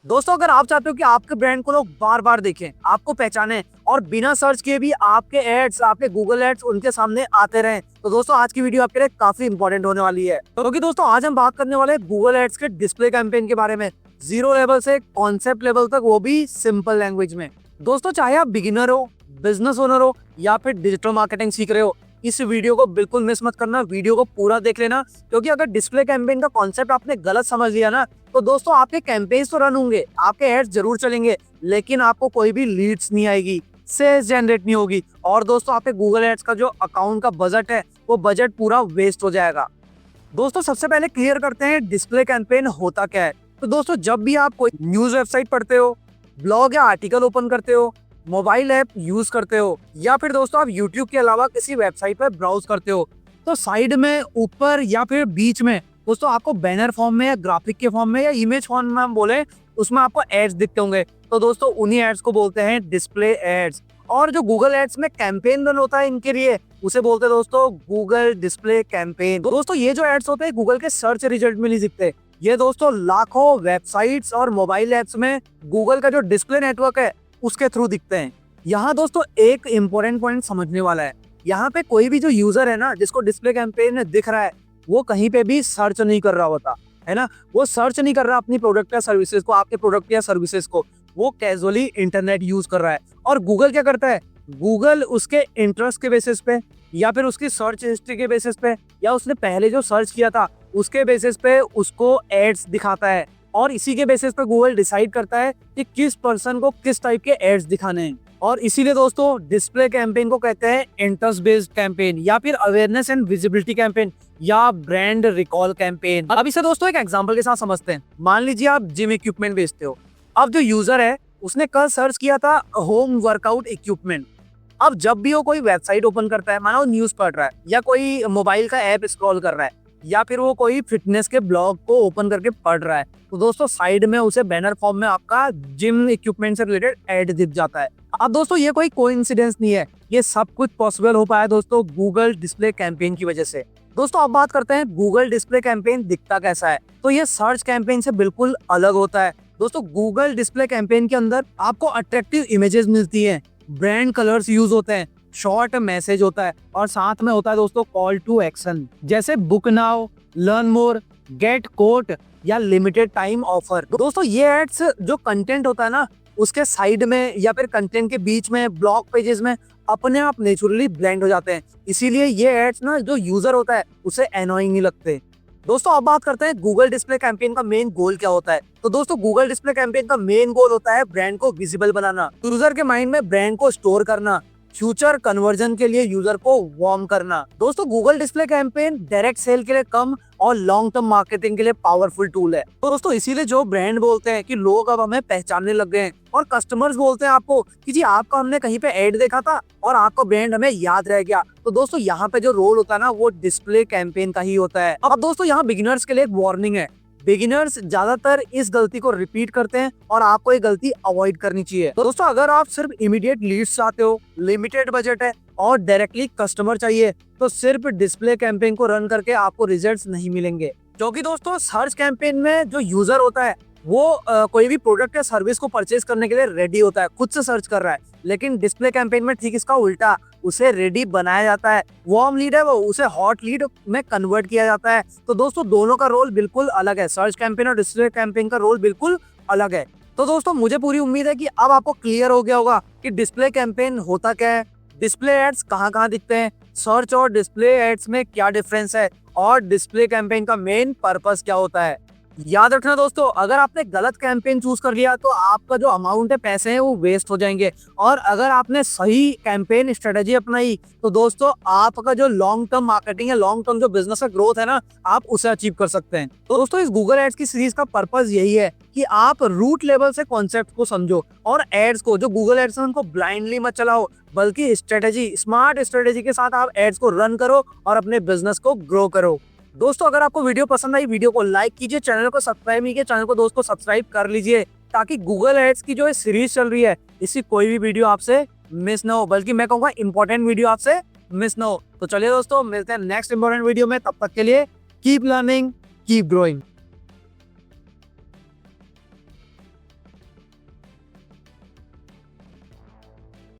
दोस्तों अगर आप चाहते हो कि आपके ब्रांड को लोग बार बार देखें, आपको पहचाने और बिना सर्च किए भी आपके एड्स, आपके गूगल एड्स उनके सामने आते रहें, तो दोस्तों आज की वीडियो आपके लिए काफी इंपॉर्टेंट होने वाली है। क्योंकि दोस्तों आज हम बात करने वाले हैं गूगल एड्स के डिस्प्ले कैंपेन के बारे में, जीरो लेवल से कॉन्सेप्ट लेवल तक, वो भी सिंपल लैंग्वेज में। दोस्तों चाहे आप बिगिनर हो, बिजनेस ओनर हो या फिर डिजिटल मार्केटिंग सीख रहे हो, इस वीडियो को बिल्कुल मिस मत करना, वीडियो को पूरा देख लेना। क्योंकि अगर डिस्प्ले कैंपेन का कॉन्सेप्ट आपने गलत समझ लिया ना, तो दोस्तों आपके कैंपेन्स तो रन होंगे, आपके एड्स जरूर चलेंगे, लेकिन आपको कोई भी लीड्स नहीं आएगी, सेल्स जनरेट नहीं होगी, और दोस्तों आपके गूगल एड्स का जो अकाउंट का बजट है वो बजट पूरा वेस्ट हो जाएगा। दोस्तों सबसे पहले क्लियर करते हैं डिस्प्ले कैंपेन होता क्या है। तो दोस्तों जब भी आप कोई न्यूज वेबसाइट पढ़ते हो, ब्लॉग या आर्टिकल ओपन करते हो, मोबाइल ऐप यूज करते हो, या फिर दोस्तों आप यूट्यूब के अलावा किसी वेबसाइट पर ब्राउज करते हो, तो साइड में, ऊपर या फिर बीच में दोस्तों आपको बैनर फॉर्म में या ग्राफिक के फॉर्म में या इमेज फॉर्म में हम बोले, उसमें आपको एड्स दिखते होंगे। तो दोस्तों उन्हीं एड्स को बोलते हैं डिस्प्ले एड्स। और जो गूगल एड्स में कैंपेन रन होता है इनके लिए, उसे बोलते हैं दोस्तों गूगल डिस्प्ले कैंपेन। दोस्तों ये जो एड्स होते हैं गूगल के सर्च रिजल्ट में नहीं दिखते, ये दोस्तों लाखों वेबसाइट्स और मोबाइल एप्स में गूगल का जो डिस्प्ले नेटवर्क है उसके थ्रू दिखते हैं। यहाँ दोस्तों एक इंपॉर्टेंट पॉइंट समझने वाला है, यहाँ पे कोई भी जो यूजर है ना, जिसको डिस्प्ले कैंपेन दिख रहा है, वो कहीं पे भी सर्च नहीं कर रहा होता है ना, वो सर्च नहीं कर रहा अपनी प्रोडक्ट या सर्विसेज को, आपके प्रोडक्ट या सर्विसेज को, वो कैजुअली इंटरनेट यूज कर रहा है। और गूगल क्या करता है, गूगल उसके इंटरेस्ट के बेसिस पे या फिर उसकी सर्च हिस्ट्री के बेसिस पे या उसने पहले जो सर्च किया था उसके बेसिस पे उसको एड्स दिखाता है, और इसी के बेसिस पे गूगल डिसाइड करता है कि किस पर्सन को किस टाइप के एड्स दिखाने हैं। और इसीलिए दोस्तों डिस्प्ले कैंपेन को कहते हैं इंटरेस्ट बेस्ड कैंपेन, या फिर अवेयरनेस एंड विजिबिलिटी कैंपेन, या ब्रांड रिकॉल कैंपेन। अब इसे दोस्तों एक एग्जांपल के साथ समझते हैं। मान लीजिए आप जिम इक्विपमेंट बेचते हो। अब जो यूजर है उसने कल सर्च किया था होम वर्कआउट इक्विपमेंट। अब जब भी वो कोई वेबसाइट ओपन करता है, मानो न्यूज पढ़ रहा है या कोई मोबाइल का ऐप स्क्रॉल कर रहा है या फिर वो कोई फिटनेस के ब्लॉग को ओपन करके पढ़ रहा है, तो दोस्तों साइड में उसे बैनर फॉर्म में आपका जिम इक्विपमेंट से रिलेटेड ऐड दिख जाता है। अब दोस्तों ये कोई कोइंसिडेंस नहीं है, ये सब कुछ पॉसिबल हो पाया दोस्तों गूगल डिस्प्ले कैंपेन की वजह से। दोस्तों अब बात करते हैं गूगल डिस्प्ले कैंपेन दिखता कैसा है। तो ये सर्च कैंपेन से बिल्कुल अलग होता है। दोस्तों गूगल डिस्प्ले कैंपेन के अंदर आपको अट्रैक्टिव इमेजेस मिलती हैं, ब्रांड कलर्स यूज होते हैं, शॉर्ट मैसेज होता है, और साथ में होता है दोस्तों कॉल टू एक्शन, जैसे book now, learn more, get quote या लिमिटेड टाइम ऑफर। दोस्तों ये एड्स जो कंटेंट होता है ना, उसके साइड में या फिर कंटेंट के बीच में, ब्लॉग पेजेस में अपने आप नेचुरली ब्लेंड हो जाते हैं, इसीलिए ये एड्स ना जो यूजर होता है उसे एनोइंग नहीं लगते। दोस्तों अब बात करते हैं गूगल डिस्प्ले कैंपेन का मेन गोल क्या होता है। तो दोस्तों गूगल डिस्प्ले कैंपेन का मेन गोल होता है ब्रांड को विजिबल बनाना, यूजर के माइंड में ब्रांड को स्टोर करना, फ्यूचर कन्वर्जन के लिए यूजर को वार्म करना। दोस्तों Google display campaign direct sale के लिए कम और लॉन्ग टर्म मार्केटिंग के लिए पावरफुल टूल है। तो दोस्तों इसीलिए जो ब्रांड बोलते हैं कि लोग अब हमें पहचानने लग गए हैं, और कस्टमर्स बोलते हैं आपको कि जी आपका हमने कहीं पे ऐड देखा था और आपका ब्रांड हमें याद रह गया। तो दोस्तों यहाँ पे जो रोल होता है ना, वो डिस्प्ले कैंपेन का ही होता है। अब दोस्तों यहाँ बिगिनर्स के लिए एक वार्निंग है, बिगिनर्स ज्यादातर इस गलती को रिपीट करते हैं और आपको ये गलती अवॉइड करनी चाहिए। तो दोस्तों अगर आप सिर्फ इमीडिएट लीड्स चाहते हो, लिमिटेड बजट है और डायरेक्टली कस्टमर चाहिए, तो सिर्फ डिस्प्ले कैंपेन को रन करके आपको रिजल्ट्स नहीं मिलेंगे। क्योंकि दोस्तों सर्च कैंपेन में जो यूजर होता है वो कोई भी प्रोडक्ट या सर्विस को परचेज करने के लिए रेडी होता है, खुद से सर्च कर रहा है। लेकिन डिस्प्ले कैंपेन में ठीक इसका उल्टा, उसे रेडी बनाया जाता है। वार्म लीड है वो, उसे हॉट लीड में कन्वर्ट किया जाता है। तो दोस्तों दोनों का रोल बिल्कुल अलग है, सर्च कैंपेन और डिस्प्ले कैंपेन का रोल बिल्कुल अलग है। तो दोस्तों मुझे पूरी उम्मीद है कि अब आपको क्लियर हो गया होगा कि डिस्प्ले कैंपेन होता क्या है, डिस्प्ले एड्स कहाँ दिखते हैं, सर्च और डिस्प्ले एड्स में क्या डिफरेंस है, और डिस्प्ले कैंपेन का मेन पर्पस क्या होता है। याद रखना दोस्तों, अगर आपने गलत कैंपेन चूज कर लिया तो आपका जो अमाउंट है, पैसे हैं, वो वेस्ट हो जाएंगे। और अगर आपने सही कैंपेन स्ट्रेटेजी अपनाई तो दोस्तों आपका जो लॉन्ग टर्म मार्केटिंग या लॉन्ग टर्म जो बिजनेस का ग्रोथ है ना, आप उसे अचीव कर सकते हैं। तो दोस्तों इस गूगल एड्स की सीरीज का पर्पस यही है कि आप रूट लेवल से कॉन्सेप्ट को समझो और एड्स को, जो गूगल एड्स है, उनको ब्लाइंडली मत चलाओ, बल्कि स्ट्रेटेजी, स्मार्ट स्ट्रेटेजी के साथ आप एड्स को रन करो और अपने बिजनेस को ग्रो करो। दोस्तों अगर आपको वीडियो पसंद आई, वीडियो को लाइक कीजिए, चैनल को सब्सक्राइब नहीं किया, चैनल को दोस्तों सब्सक्राइब कर लीजिए, ताकि गूगल एड्स की जो सीरीज चल रही है इसकी कोई भी वीडियो आपसे मिस ना हो, बल्कि मैं कहूँगा इंपॉर्टेंट वीडियो आपसे मिस ना हो। तो चलिए दोस्तों मिलते हैं नेक्स्ट इंपॉर्टेंट वीडियो में, तब तक के लिए कीप लर्निंग, कीप ग्रोइंग।